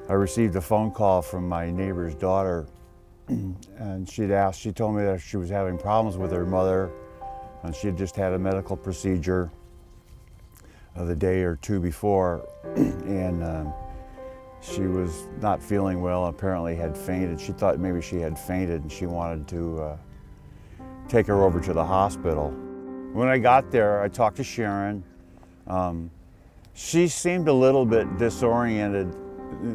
I received a phone call from my neighbor's daughter, and she told me that she was having problems with her mother, and she had just had a medical procedure the day or two before, and she was not feeling well, apparently had fainted. She thought maybe she had fainted, and she wanted to take her over to the hospital. When I got there, I talked to Sharon. She seemed a little bit disoriented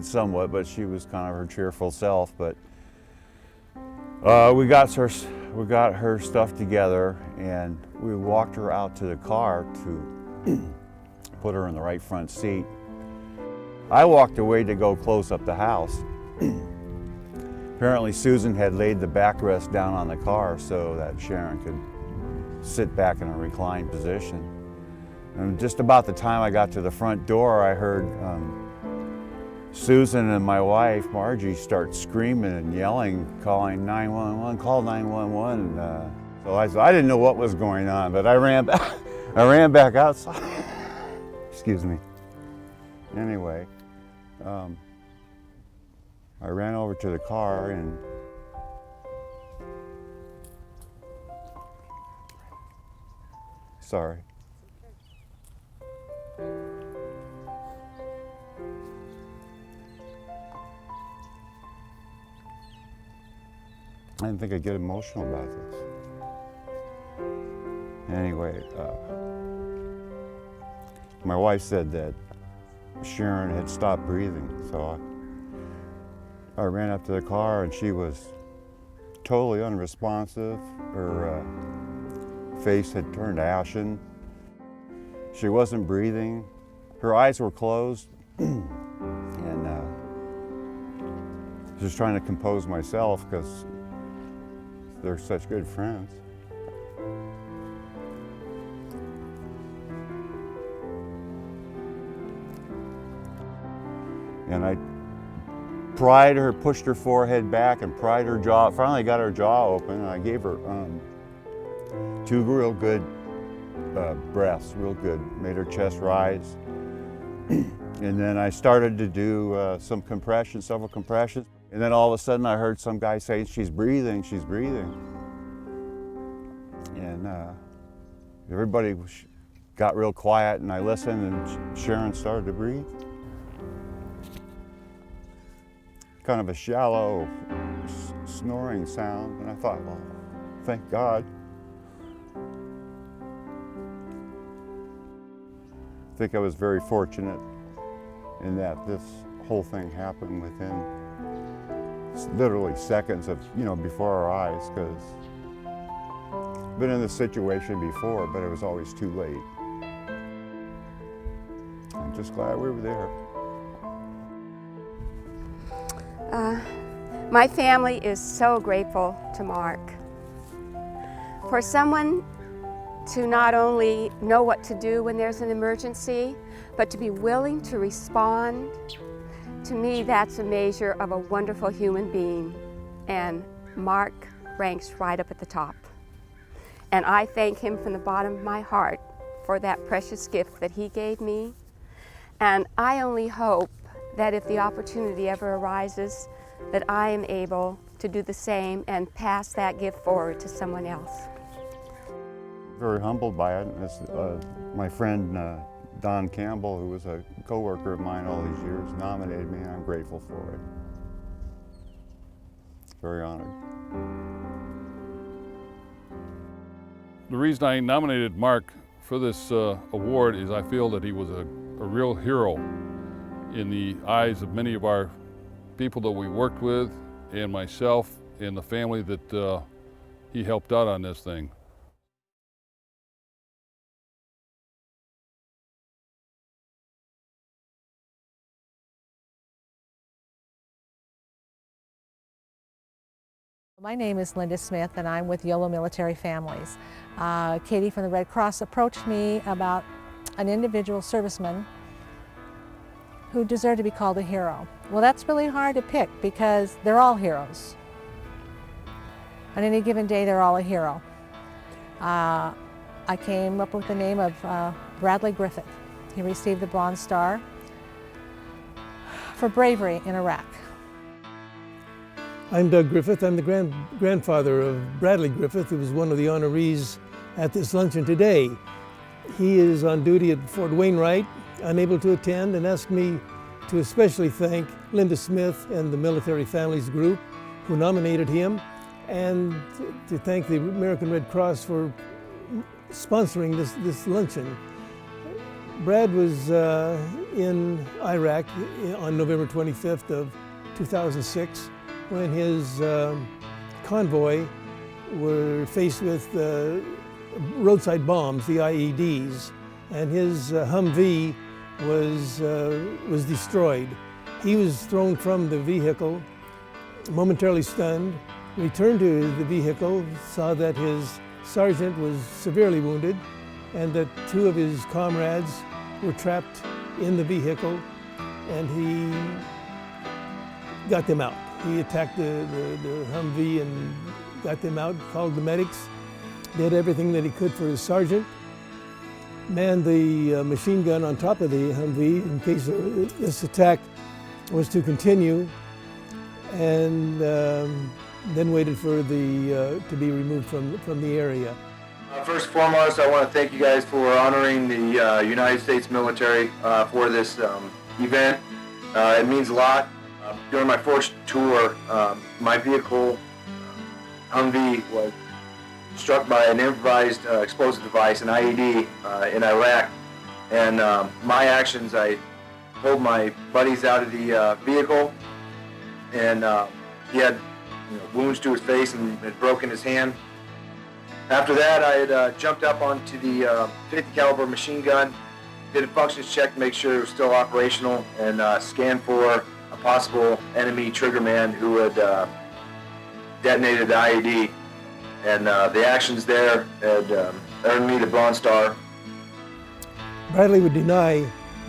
somewhat, but she was kind of her cheerful self. But we got her stuff together, and we walked her out to the car to put her in the right front seat. I walked away to go close up the house. Apparently Susan had laid the backrest down on the car so that Sharon could sit back in a reclined position. And just about the time I got to the front door, I heard Susan and my wife, Margie, start screaming and yelling, calling 911, call 911. So I didn't know what was going on, but I ran back outside. Excuse me. Anyway, I ran over to the car and sorry. I didn't think I'd get emotional about this. Anyway, my wife said that Sharon had stopped breathing, so I ran up to the car and she was totally unresponsive. Her face had turned ashen. She wasn't breathing. Her eyes were closed. And I was trying to compose myself because they're such good friends. And I pried her, pushed her forehead back and pried her jaw, finally got her jaw open, and I gave her 2 real good breaths, real good, made her chest rise. And then I started to do some compressions, several compressions. And then all of a sudden I heard some guy say, she's breathing, she's breathing. And everybody got real quiet and I listened and Sharon started to breathe. Kind of a shallow snoring sound, and I thought, well, thank God. I think I was very fortunate in that this whole thing happened within literally seconds of, before our eyes, because I've been in this situation before, but it was always too late. I'm just glad we were there. My family is so grateful to Mark. For someone to not only know what to do when there's an emergency, but to be willing to respond, to me that's a measure of a wonderful human being. And Mark ranks right up at the top. And I thank him from the bottom of my heart for that precious gift that he gave me. And I only hope that if the opportunity ever arises, that I am able to do the same and pass that gift forward to someone else. Very humbled by it. My friend Don Campbell, who was a co-worker of mine all these years, nominated me, and I'm grateful for it. Very honored. The reason I nominated Mark for this award is I feel that he was a real hero in the eyes of many of our people that we worked with, and myself and the family that he helped out on this thing. My name is Linda Smith and I'm with Yolo Military Families. Katie from the Red Cross approached me about an individual serviceman who deserved to be called a hero. Well, that's really hard to pick because they're all heroes. On any given day, they're all a hero. I came up with the name of Bradley Griffith. He received the Bronze Star for bravery in Iraq. I'm Doug Griffith. I'm the grandfather of Bradley Griffith, who was one of the honorees at this luncheon today. He is on duty at Fort Wainwright, unable to attend, and asked me to especially thank Linda Smith and the Military Families Group who nominated him, and to thank the American Red Cross for sponsoring this luncheon. Brad was in Iraq on November 25th of 2006 when his convoy were faced with roadside bombs, the IEDs, and his Humvee was destroyed. He was thrown from the vehicle, momentarily stunned, returned to the vehicle, saw that his sergeant was severely wounded and that two of his comrades were trapped in the vehicle, and he got them out. He attacked the Humvee and got them out, called the medics, did everything that he could for his sergeant, manned the machine gun on top of the Humvee in case this attack was to continue, and then waited for to be removed from the area. First and foremost, I want to thank you guys for honoring the United States military for this event. It means a lot. During my first tour, my vehicle, Humvee, was struck by an improvised explosive device, an IED, in Iraq. And my actions, I pulled my buddies out of the vehicle, and he had wounds to his face and had broken his hand. After that, I had jumped up onto the 50 caliber machine gun, did a functions check to make sure it was still operational, and scanned for a possible enemy triggerman who had detonated the IED. And the actions there had earned me the Bronze Star. Bradley would deny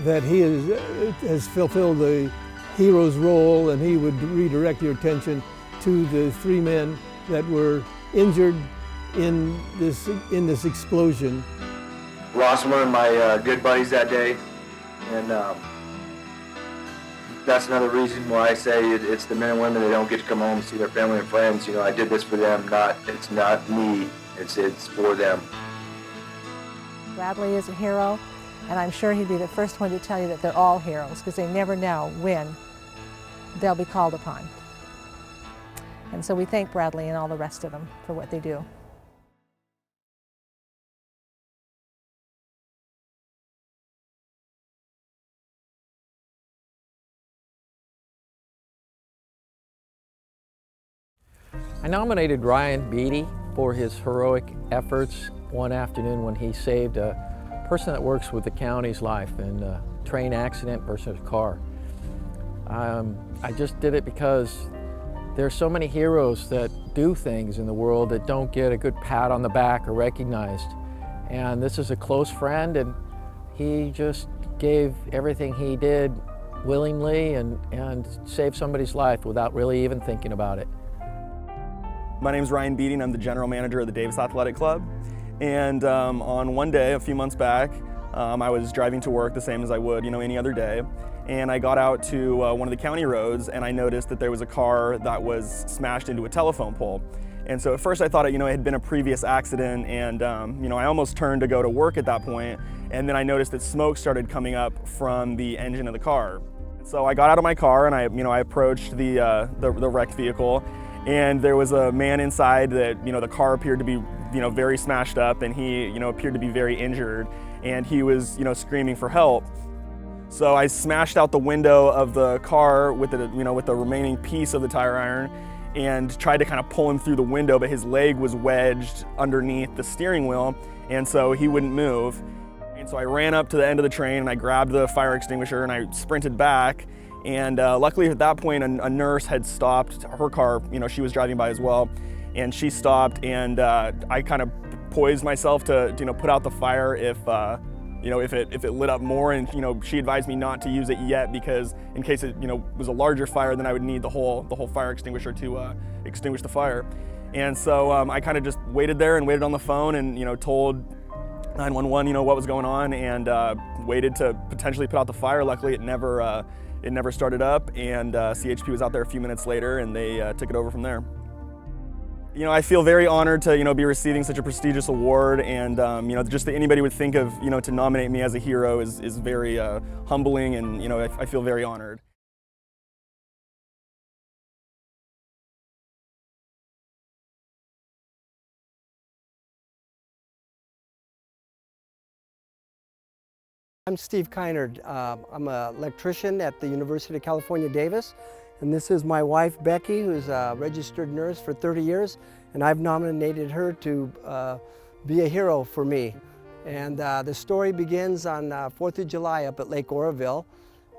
that he has fulfilled the hero's role, and he would redirect your attention to the three men that were injured in this explosion. Lost one of my good buddies that day, and that's another reason why I say it's the men and women that don't get to come home and see their family and friends. I did this for them. It's not me. It's for them. Bradley is a hero, and I'm sure he'd be the first one to tell you that they're all heroes, because they never know when they'll be called upon. And so we thank Bradley and all the rest of them for what they do. I nominated Ryan Beatty for his heroic efforts one afternoon when he saved a person that works with the county's life in a train accident versus a car. I just did it because there's so many heroes that do things in the world that don't get a good pat on the back or recognized. And this is a close friend, and he just gave everything he did willingly and saved somebody's life without really even thinking about it. My name's Ryan Beatty, and I'm the general manager of the Davis Athletic Club. And on one day, a few months back, I was driving to work the same as I would, any other day. And I got out to one of the county roads, and I noticed that there was a car that was smashed into a telephone pole. And so at first I thought it had been a previous accident, and I almost turned to go to work at that point. And then I noticed that smoke started coming up from the engine of the car. So I got out of my car and I approached the wrecked vehicle. And there was a man inside that, the car appeared to be, very smashed up, and he, appeared to be very injured, and he was, screaming for help. So I smashed out the window of the car with the, with the remaining piece of the tire iron, and tried to kind of pull him through the window, but his leg was wedged underneath the steering wheel, and so he wouldn't move. And so I ran up to the end of the train and I grabbed the fire extinguisher and I sprinted back. And luckily at that point, a nurse had stopped her car. She was driving by as well, and she stopped. And I kind of poised myself to, put out the fire if it lit up more. And she advised me not to use it yet because in case it, was a larger fire, then I would need the whole fire extinguisher to extinguish the fire. And so I kind of just waited there and waited on the phone and told 911 what was going on, and waited to potentially put out the fire. Luckily, it never it never started up, and CHP was out there a few minutes later, and they took it over from there. You know, I feel very honored to, be receiving such a prestigious award, and, just that anybody would think of, to nominate me as a hero is very humbling, and, I feel very honored. I'm Steve Kinnard. I'm an electrician at the University of California, Davis. And this is my wife, Becky, who's a registered nurse for 30 years. And I've nominated her to be a hero for me. And the story begins on 4th of July up at Lake Oroville.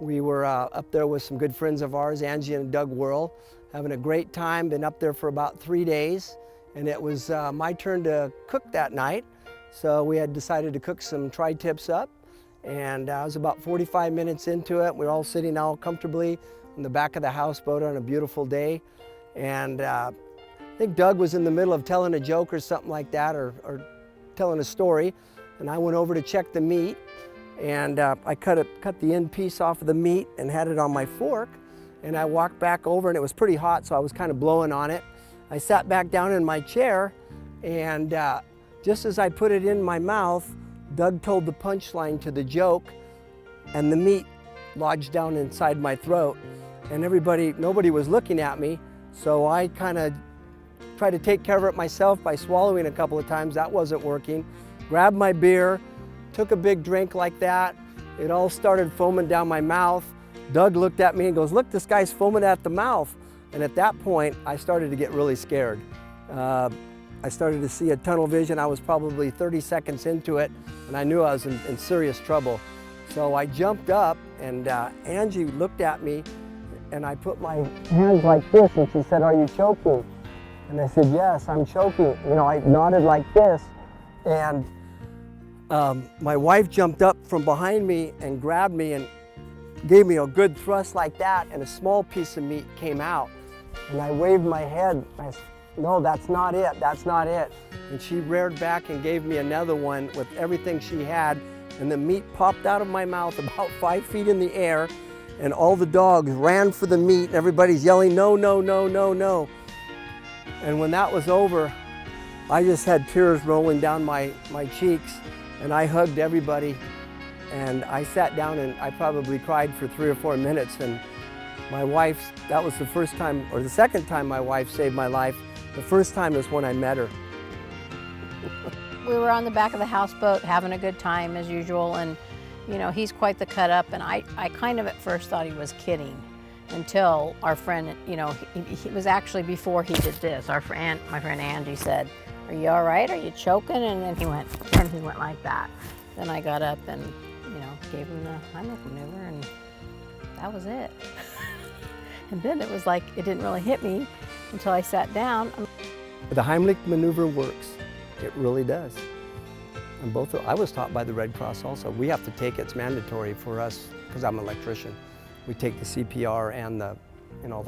We were up there with some good friends of ours, Angie and Doug Whirl, having a great time. Been up there for about 3 days. And it was my turn to cook that night. So we had decided to cook some tri-tips up. And I was about 45 minutes into it. We were all sitting all comfortably in the back of the houseboat on a beautiful day. And I think Doug was in the middle of telling a joke or something like that, or telling a story. And I went over to check the meat. And I cut the end piece off of the meat and had it on my fork. And I walked back over, and it was pretty hot, so I was kind of blowing on it. I sat back down in my chair, and just as I put it in my mouth, Doug told the punchline to the joke, and the meat lodged down inside my throat. And nobody was looking at me, so I kind of tried to take care of it myself by swallowing a couple of times. That wasn't working. Grabbed my beer, took a big drink like that. It all started foaming down my mouth. Doug looked at me and goes, "Look, this guy's foaming at the mouth." And at that point, I started to get really scared. I started to see a tunnel vision. I was probably 30 seconds into it, and I knew I was in serious trouble. So I jumped up, and Angie looked at me, and I put my hands like this, and she said, "Are you choking?" And I said, "Yes, I'm choking." I nodded like this, and my wife jumped up from behind me and grabbed me and gave me a good thrust like that, and a small piece of meat came out. And I waved my head. I said, "No, that's not it, that's not it." And she reared back and gave me another one with everything she had, and the meat popped out of my mouth about 5 feet in the air, and all the dogs ran for the meat, and everybody's yelling, "No, no, no, no, no." And when that was over, I just had tears rolling down my cheeks, and I hugged everybody, and I sat down and I probably cried for 3 or 4 minutes. And my wife, that was the first time, or the second time my wife saved my life. The first time is when I met her. We were on the back of the houseboat having a good time as usual, and he's quite the cut up, and I kind of at first thought he was kidding until our friend, he was actually before he did this. My friend Angie said, "Are you all right? Are you choking?" And then he went like that. Then I got up and gave him the Heimlich maneuver, and that was it. And then it was like it didn't really hit me until I sat down. The Heimlich maneuver works. It really does. And I was taught by the Red Cross also. We have to take it. It's mandatory for us, because I'm an electrician. We take the CPR and the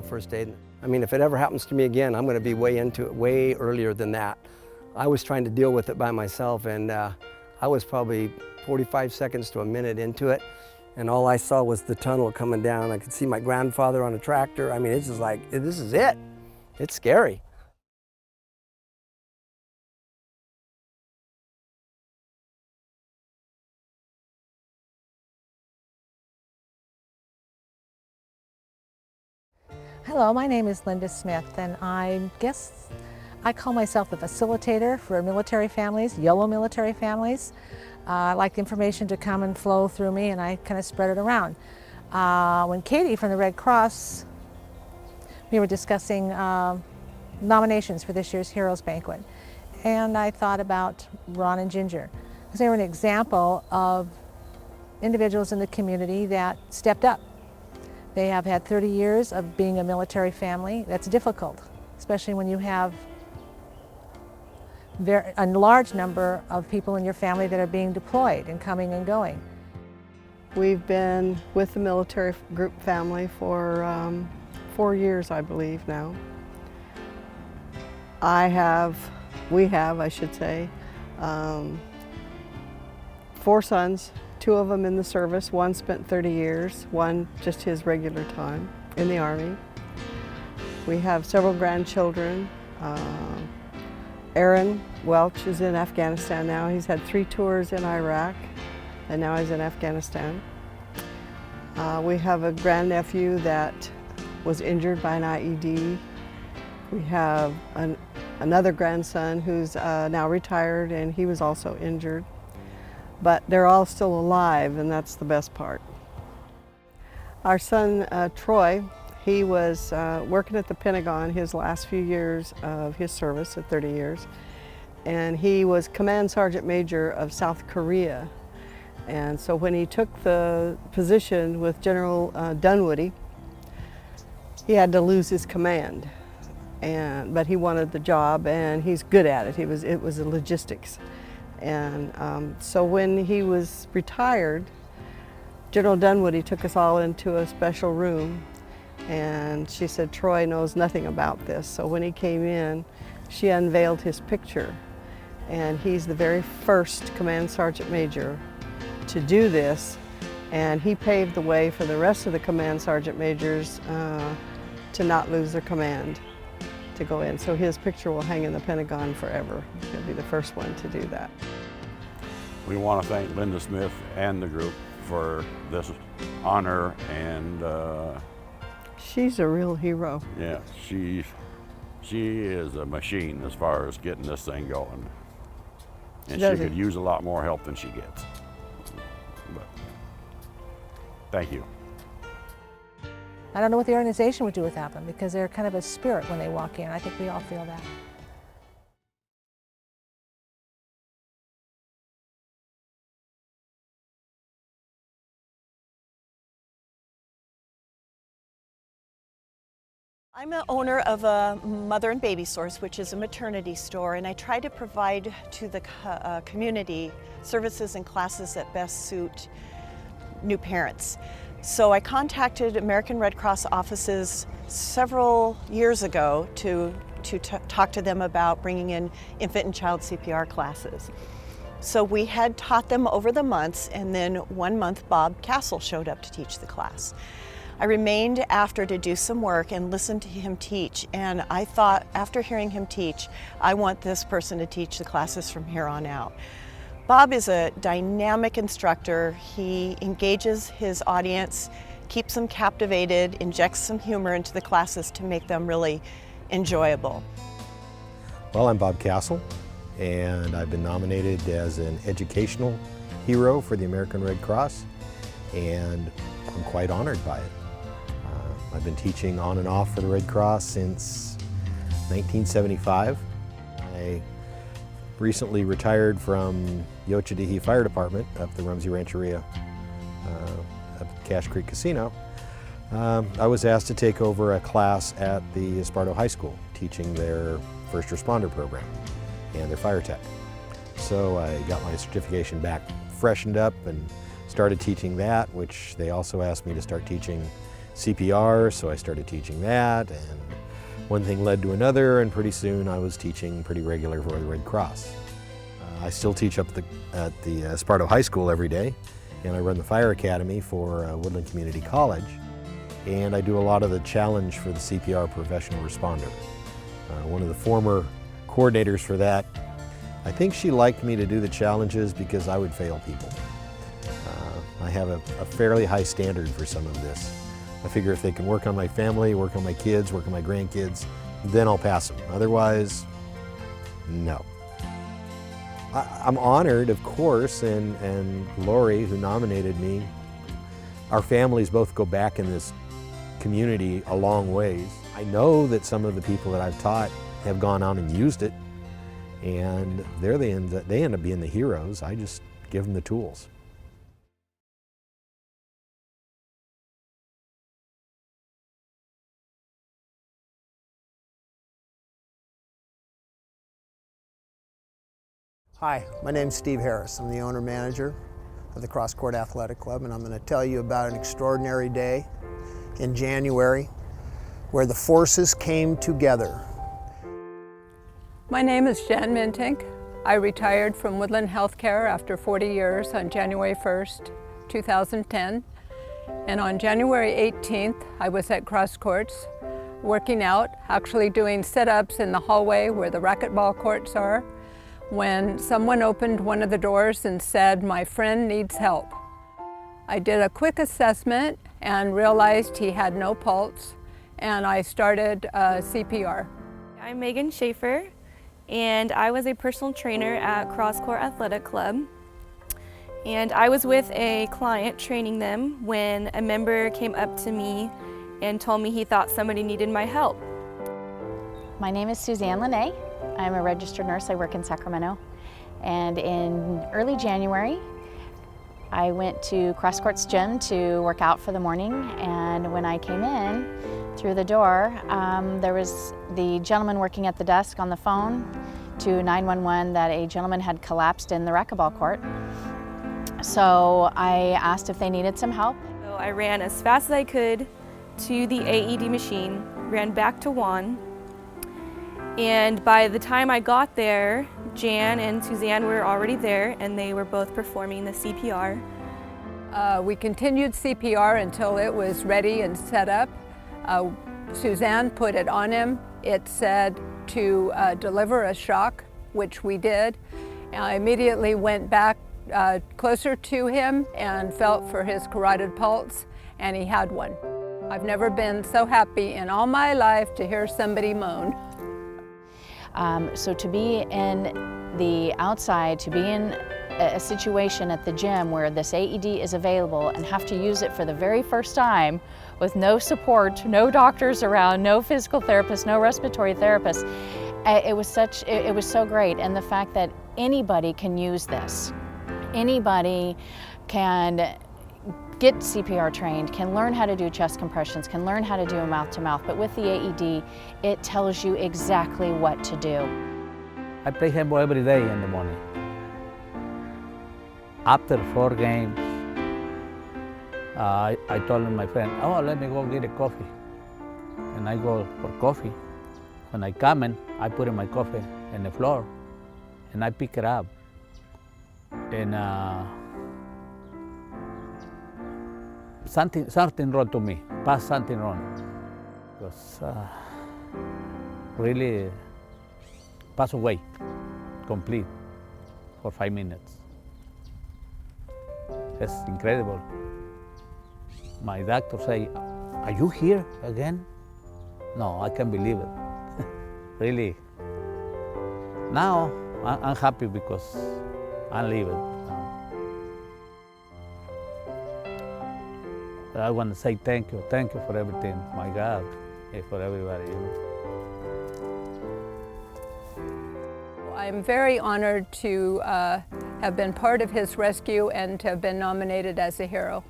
first aid. I mean, if it ever happens to me again, I'm going to be way into it way earlier than that. I was trying to deal with it by myself, and I was probably 45 seconds to a minute into it. And all I saw was the tunnel coming down. I could see my grandfather on a tractor. I mean, it's just like, this is it. It's scary. Hello, my name is Linda Smith, and I guess I call myself the facilitator for military families, Yolo military families. I like the information to come and flow through me, and I kind of spread it around. When Katie from the Red Cross, we were discussing nominations for this year's Heroes Banquet, and I thought about Ron and Ginger, because they were an example of individuals in the community that stepped up. They have had 30 years of being a military family. That's difficult, especially when you have a large number of people in your family that are being deployed and coming and going. We've been with the military group family for 4 years, I believe now. We have, I should say, 4 sons, 2 of them in the service. One spent 30 years, one just his regular time in the Army. We have several grandchildren. Aaron Welch is in Afghanistan now. He's had 3 tours in Iraq, and now he's in Afghanistan. We have a grandnephew that was injured by an IED. We have another grandson who's now retired, and he was also injured. But they're all still alive, and that's the best part. Our son, Troy, he was working at the Pentagon his last few years of his service at 30 years. And he was Command Sergeant Major of South Korea. And so when he took the position with General Dunwoody, he had to lose his command. But he wanted the job, and he's good at it. It was the logistics. And so when he was retired, General Dunwoody took us all into a special room, and she said, Troy knows nothing about this. So when he came in, she unveiled his picture, and he's the very first Command Sergeant Major to do this, and he paved the way for the rest of the Command Sergeant Majors to not lose their command, to go in. So his picture will hang in the Pentagon forever. He'll be the first one to do that. We want to thank Linda Smith and the group for this honor, and she's a real hero. Yeah, she is a machine as far as getting this thing going. And she could use a lot more help than she gets. But thank you. I don't know what the organization would do without them, because they're kind of a spirit when they walk in. I think we all feel that. I'm the owner of a mother and baby source, which is a maternity store, and I try to provide to the community services and classes that best suit new parents. So I contacted American Red Cross offices several years ago to talk to them about bringing in infant and child CPR classes. So we had taught them over the months, and then one month Bob Castle showed up to teach the class. I remained after to do some work and listen to him teach, and I thought, after hearing him teach, I want this person to teach the classes from here on out. Bob is a dynamic instructor. He engages his audience, keeps them captivated, injects some humor into the classes to make them really enjoyable. Well, I'm Bob Castle, and I've been nominated as an educational hero for the American Red Cross, and I'm quite honored by it. I've been teaching on and off for the Red Cross since 1975. I recently retired from Yochadihi Fire Department up the Rumsey Rancheria up at Cache Creek Casino. I was asked to take over a class at the Esparto High School, teaching their first responder program and their fire tech. So I got my certification back freshened up and started teaching that, which they also asked me to start teaching CPR, so I started teaching that, and one thing led to another, and pretty soon I was teaching pretty regular for the Red Cross. I still teach up at the Esparto High School every day, and I run the Fire Academy for Woodland Community College, and I do a lot of the challenge for the CPR professional responder. One of the former coordinators for that, I think she liked me to do the challenges because I would fail people. I have a fairly high standard for some of this. I figure if they can work on my family, work on my kids, work on my grandkids, then I'll pass them. Otherwise, no. I'm honored, of course, and Lori, who nominated me, our families both go back in this community a long ways. I know that some of the people that I've taught have gone on and used it, and they end up being the heroes. I just give them the tools. Hi, my name's Steve Harris. I'm the owner-manager of the Cross Court Athletic Club, and I'm going to tell you about an extraordinary day in January where the forces came together. My name is Jan Mentink. I retired from Woodland Healthcare after 40 years on January 1st, 2010. And on January 18th, I was at Cross Courts working out, actually doing sit-ups in the hallway where the racquetball courts are, when someone opened one of the doors and said, "My friend needs help." I did a quick assessment and realized he had no pulse, and I started CPR. I'm Megan Schaefer, and I was a personal trainer at Cross Court Athletic Club. And I was with a client training them when a member came up to me and told me he thought somebody needed my help. My name is Suzanne Lene. I'm a registered nurse. I work in Sacramento. And in early January, I went to Cross Courts Gym to work out for the morning. And when I came in through the door, there was the gentleman working at the desk on the phone to 911 that a gentleman had collapsed in the racquetball court. So I asked if they needed some help. So I ran as fast as I could to the AED machine, ran back to Juan, and by the time I got there, Jan and Suzanne were already there, and they were both performing the CPR. We continued CPR until it was ready and set up. Suzanne put it on him. It said to deliver a shock, which we did. I immediately went back closer to him and felt for his carotid pulse, and he had one. I've never been so happy in all my life to hear somebody moan. So to be in the outside, to be in a situation at the gym where this AED is available and have to use it for the very first time with no support, no doctors around, no physical therapist, no respiratory therapist, it was so great. And the fact that anybody can use this. Anybody can get CPR trained, can learn how to do chest compressions, can learn how to do a mouth-to-mouth, but with the AED, it tells you exactly what to do. I play handball every day in the morning. After 4 games, I told my friend, "Oh, let me go get a coffee." And I go for coffee. When I come in, I put in my coffee on the floor, and I pick it up. And something wrong to me, past something wrong. Because really pass away, complete, for 5 minutes. It's incredible. My doctor say, "Are you here again?" No, I can't believe it. Really. Now I'm happy because I'm living. I want to say thank you for everything, my God, and for everybody. I'm very honored to have been part of his rescue and to have been nominated as a hero.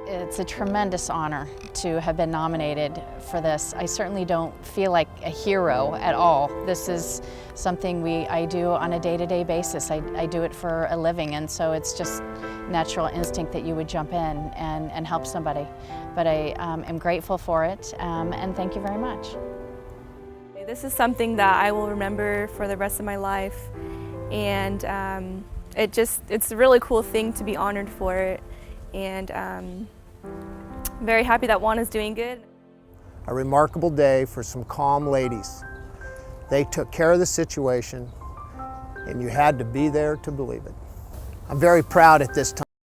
It's a tremendous honor to have been nominated for this. I certainly don't feel like a hero at all. This is something I do on a day-to-day basis. I do it for a living, and so it's just natural instinct that you would jump in and help somebody. But I am grateful for it, and thank you very much. This is something that I will remember for the rest of my life, and it's a really cool thing to be honored for it, and I'm very happy that Juan is doing good. A remarkable day for some calm ladies. They took care of the situation, and you had to be there to believe it. I'm very proud at this time.